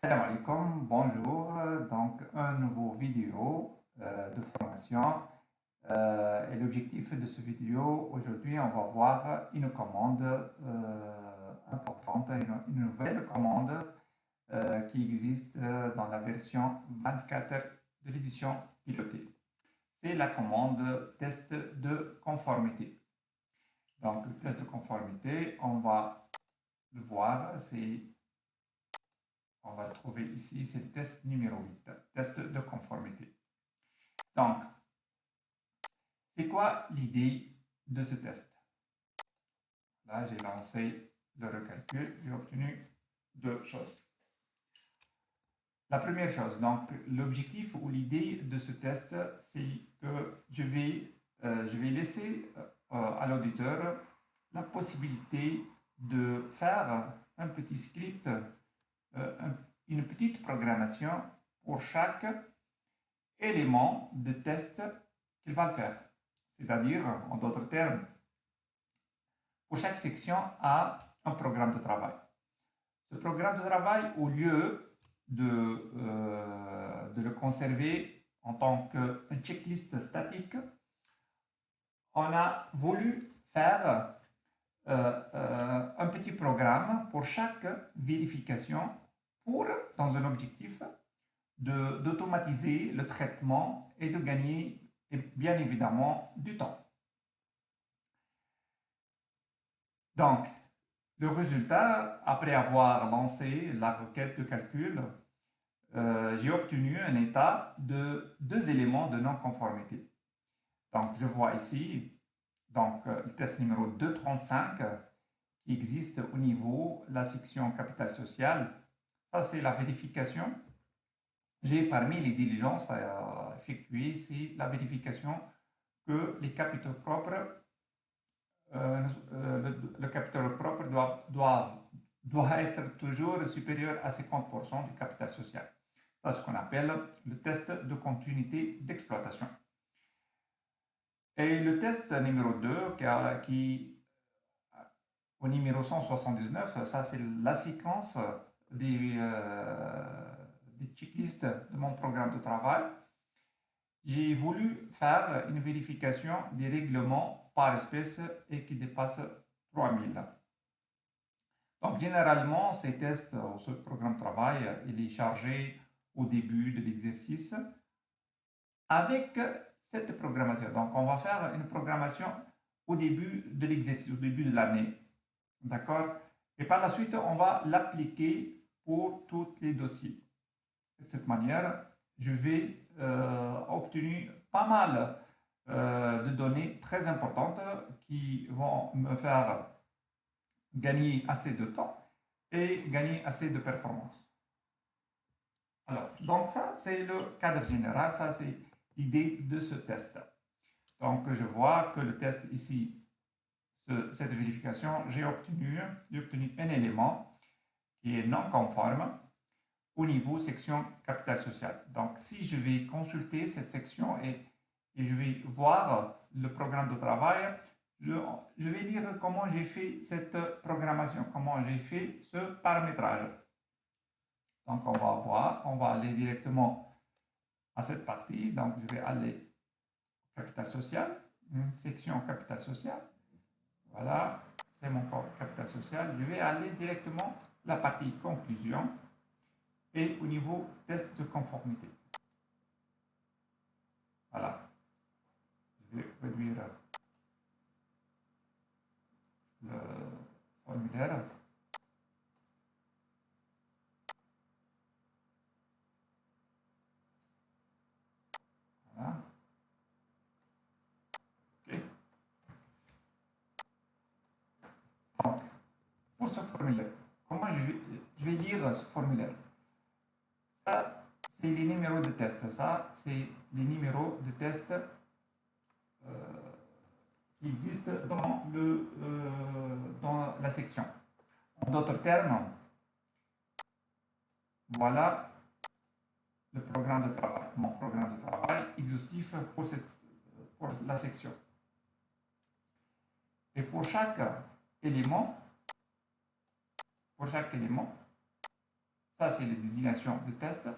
Salam alaikum, bonjour. Donc, un nouveau vidéo de formation. Et l'objectif de ce vidéo, aujourd'hui, on va voir une commande importante, une nouvelle commande qui existe dans la version 24 de l'édition pilotée. C'est la commande test de conformité. Donc, le test de conformité, on va le voir, on va le trouver ici, c'est le test numéro 8, test de conformité. Donc, c'est quoi l'idée de ce test? Là, j'ai lancé le recalcul, j'ai obtenu deux choses. La première chose, donc l'objectif ou l'idée de ce test, c'est que je vais laisser à l'auditeur la possibilité de faire un petit script, une petite programmation pour chaque élément de test qu'il va faire. C'est-à-dire, en d'autres termes, pour chaque section a un programme de travail. Ce programme de travail, au lieu de le conserver en tant qu'une checklist statique, on a voulu faire un petit programme pour chaque vérification dans un objectif d'automatiser le traitement et de gagner, bien évidemment, du temps. Donc, le résultat, après avoir lancé la requête de calcul, j'ai obtenu un état de deux éléments de non-conformité. Donc, je vois ici le test numéro 235 qui existe au niveau de la section capital social. Ça, c'est la vérification. J'ai parmi les diligences à effectuer, c'est la vérification que les capitaux propres, le capital propre doit être toujours supérieur à 50% du capital social. C'est ce qu'on appelle le test de continuité d'exploitation. Et le test numéro 2, au numéro 179, ça c'est la séquence des checklists de mon programme de travail. J'ai voulu faire une vérification des règlements par espèce et qui dépasse 3000. Donc, généralement, ces tests, ce programme de travail, il est chargé au début de l'exercice avec cette programmation. Donc, on va faire une programmation au début de l'exercice, au début de l'année. D'accord? Et par la suite, on va l'appliquer pour tous les dossiers. De cette manière, je vais obtenir pas mal de données très importantes qui vont me faire gagner assez de temps et gagner assez de performance. Alors, donc ça, c'est le cadre général, ça c'est l'idée de ce test. Donc, je vois que le test ici, cette vérification, j'ai obtenu un élément qui est non conforme au niveau section capital social. Donc, si je vais consulter cette section et je vais voir le programme de travail, je vais lire comment j'ai fait cette programmation, comment j'ai fait ce paramétrage. Donc, on va aller directement à cette partie. Donc, je vais aller au capital social, section capital social. Voilà, c'est mon capital social. Je vais aller directement à la partie conclusion et au niveau test de conformité. Voilà. Je vais réduire le formulaire. Voilà. OK. Donc, pour ce formulaire, comment je vais lire ce formulaire? Ça, c'est les numéros de test. Ça, c'est les numéros de test qui existent dans la section. En d'autres termes, voilà le programme de travail, mon programme de travail exhaustif pour la section. Et pour chaque élément, Ça, c'est les désignations de test.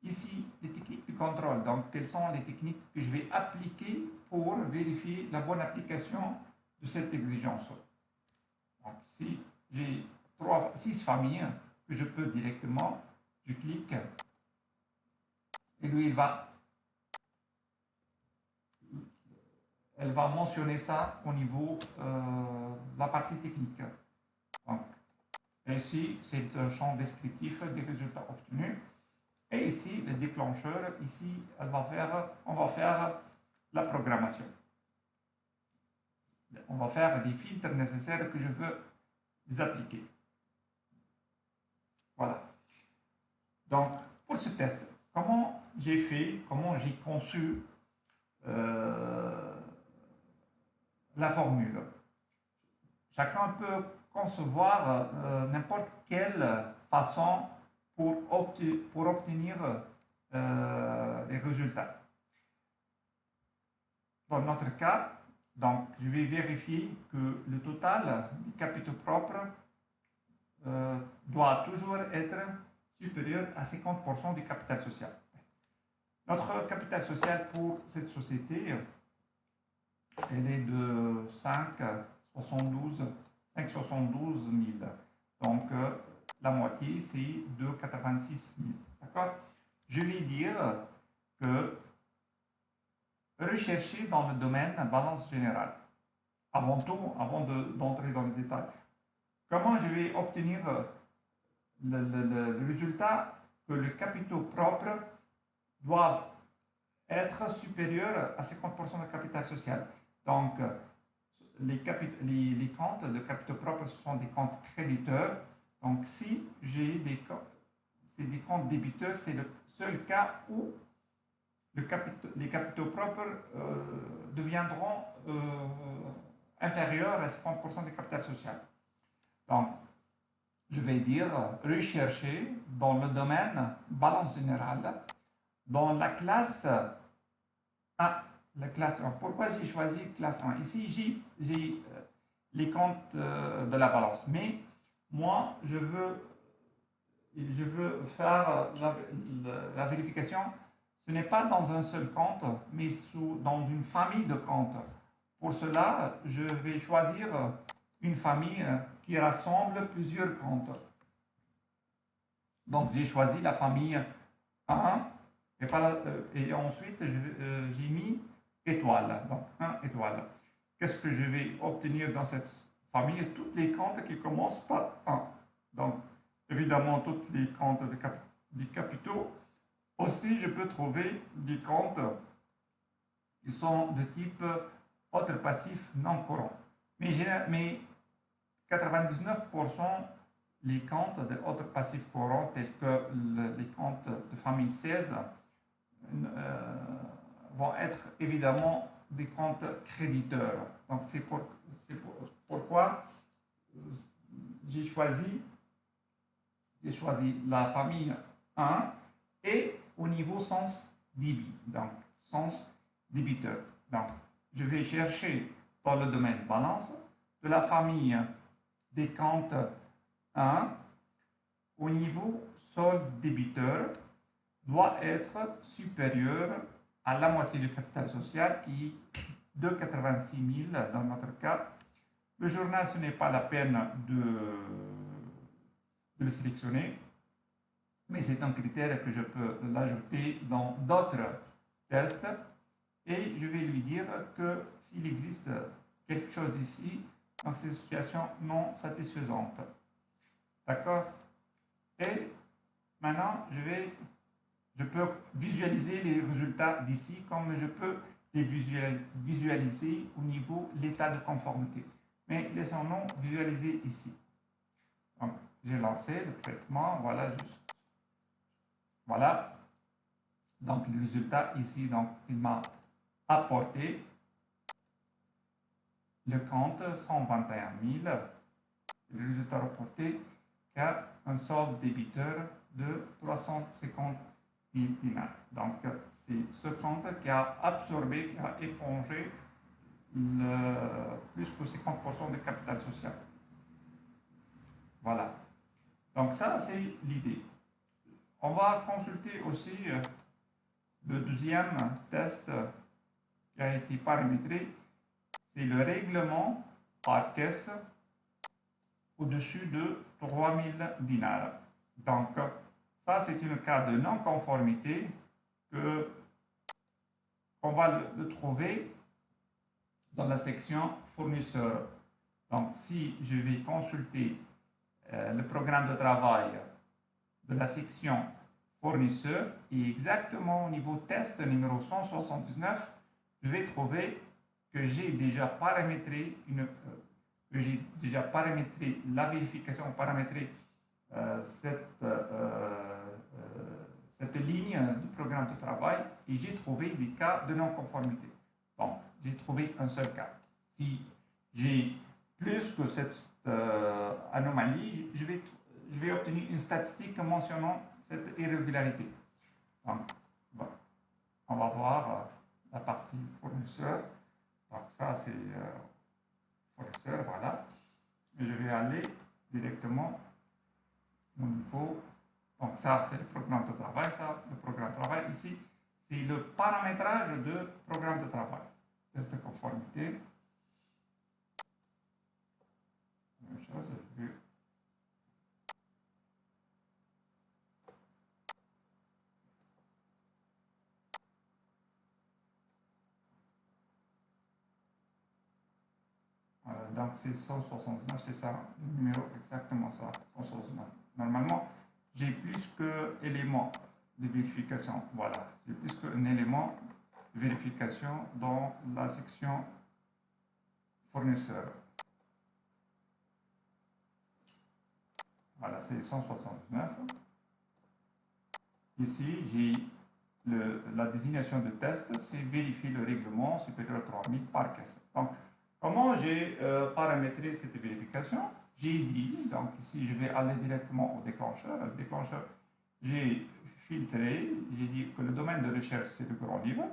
Ici, les techniques de contrôle. Donc, quelles sont les techniques que je vais appliquer pour vérifier la bonne application de cette exigence. Donc, si j'ai 6 familles que je peux directement, je clique et lui, elle va mentionner ça au niveau de la partie technique. Donc, ici, c'est un champ descriptif des résultats obtenus. Et ici, le déclencheur, ici, on va faire la programmation. On va faire les filtres nécessaires que je veux les appliquer. Voilà. Donc, pour ce test, comment j'ai fait, comment j'ai conçu la formule. Chacun peut concevoir n'importe quelle façon pour obtenir les résultats. Dans notre cas, donc, je vais vérifier que le total des capitaux propres doit toujours être supérieur à 50% du capital social. Notre capital social pour cette société, elle est de 5,72 000. Donc, la moitié, c'est 2,86 000. D'accord? Je vais dire que rechercher dans le domaine balance générale. Avant tout, avant d'entrer dans le détail, comment je vais obtenir le résultat que les capitaux propres doivent être supérieurs à 50% de capital social. Donc, les comptes de capitaux propres, ce sont des comptes créditeurs. Donc, si j'ai des comptes débiteurs, c'est le seul cas où les capitaux propres deviendront inférieurs à 50% du capital social. Donc, je vais dire rechercher dans le domaine balance générale, dans la classe 1. La classe 1. Pourquoi j'ai choisi classe 1? Ici, j'ai les comptes de la balance. Mais moi, je veux faire la vérification. Ce n'est pas dans un seul compte, mais dans une famille de comptes. Pour cela, je vais choisir une famille qui rassemble plusieurs comptes. Donc, j'ai choisi la famille 1 et ensuite j'ai mis étoile. Donc, 1 étoile. Qu'est-ce que je vais obtenir dans cette famille? Toutes les comptes qui commencent par 1. Donc, évidemment, toutes les comptes des capitaux. Aussi, je peux trouver des comptes qui sont de type autre passif non courant. Mais 99% les comptes de autre passif courant, tels que les comptes de famille 16, vont être évidemment des comptes créditeurs. Donc, c'est pourquoi j'ai choisi la famille 1 et au niveau sens débit, donc sens débiteur. Donc, je vais chercher dans le domaine balance de la famille des comptes 1 au niveau solde débiteur doit être supérieur à la moitié du capital social qui est de 86 000 dans notre cas. Le journal, ce n'est pas la peine de le sélectionner, mais c'est un critère que je peux l'ajouter dans d'autres tests et je vais lui dire que s'il existe quelque chose ici, donc c'est une situation non satisfaisante. D'accord? Et maintenant, je peux visualiser les résultats d'ici comme je peux les visualiser au niveau de l'état de conformité. Mais laissons-nous visualiser ici. Donc, j'ai lancé le traitement, voilà, voilà. Donc, le résultat ici, donc, il m'a apporté le compte 121 000. Le résultat reporté qui a un solde débiteur de 350 000 dinars. Donc, c'est ce compte qui a absorbé, qui a épongé plus que 50% du capital social. Voilà. Donc ça, c'est l'idée. On va consulter aussi le deuxième test qui a été paramétré. C'est le règlement par caisse au-dessus de 3000 dinars. Donc, ça, c'est un cas de non-conformité qu'on va le trouver dans la section fournisseur. Donc, si je vais consulter le programme de travail de la section fournisseur et exactement au niveau test numéro 179, je vais trouver que j'ai déjà paramétré la vérification, cette ligne du programme de travail et j'ai trouvé des cas de non-conformité. Bon, j'ai trouvé un seul cas. Si j'ai plus que cette anomalie, je vais obtenir une statistique mentionnant cette irrégularité. Donc, bon, on va voir la partie fournisseur. Donc ça, c'est fournisseur, voilà. Et je vais aller directement au niveau. Donc ça, c'est le programme de travail. Ça, le programme de travail. Ici, c'est le paramétrage de programme de travail. Test de conformité. Même chose, je vais donc c'est 169, c'est ça, le numéro exactement ça, 169. Normalement, j'ai plus qu'élément de vérification. Voilà, j'ai plus qu'un élément de vérification dans la section fournisseur. Voilà, c'est 169. Ici, j'ai la désignation de test, c'est vérifier le règlement supérieur à 3000 par caisse. Donc, comment j'ai paramétré cette vérification? J'ai dit, donc ici je vais aller directement au déclencheur. Le déclencheur, j'ai filtré, j'ai dit que le domaine de recherche c'est le grand livre.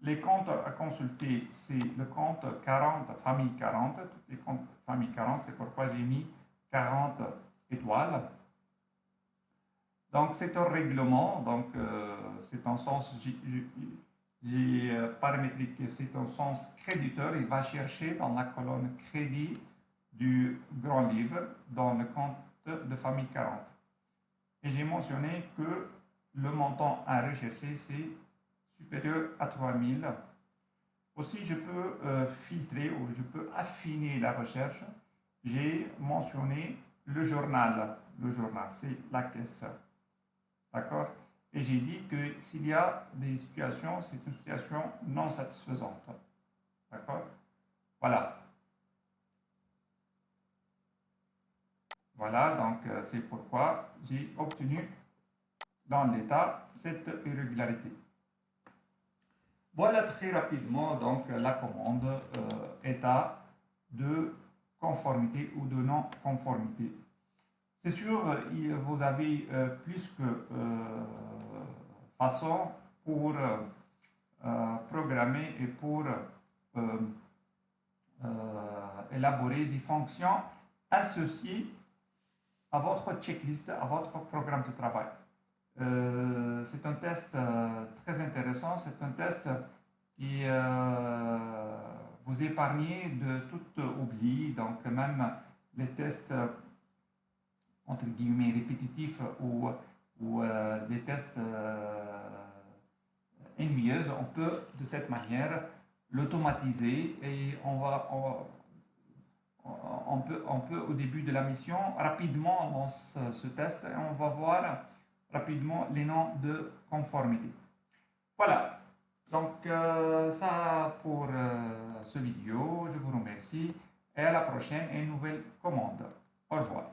Les comptes à consulter, c'est le compte 40, famille 40. Tous les comptes famille 40, c'est pourquoi j'ai mis 40 étoiles. Donc c'est un règlement, donc c'est un sens, j'ai paramétré que c'est un sens créditeur, il va chercher dans la colonne crédit du grand livre dans le compte de famille 40. Et j'ai mentionné que le montant à rechercher, c'est supérieur à 3000. Aussi, je peux filtrer ou je peux affiner la recherche. J'ai mentionné le journal. Le journal, c'est la caisse. D'accord? Et j'ai dit que s'il y a des situations, c'est une situation non satisfaisante. D'accord? Voilà. Voilà, donc c'est pourquoi j'ai obtenu dans l'état cette irrégularité. Voilà très rapidement donc la commande état de conformité ou de non-conformité. C'est sûr, vous avez plus que façon pour programmer et pour élaborer des fonctions associées à votre checklist, à votre programme de travail. C'est un test très intéressant, c'est un test qui vous épargne de tout oubli, donc même les tests entre guillemets répétitifs ou des tests ennuyeux, on peut de cette manière l'automatiser et on peut au début de la mission rapidement lance ce test et on va voir rapidement les noms de conformité. Voilà, donc ça pour ce vidéo, je vous remercie et à la prochaine et une nouvelle commande. Au revoir.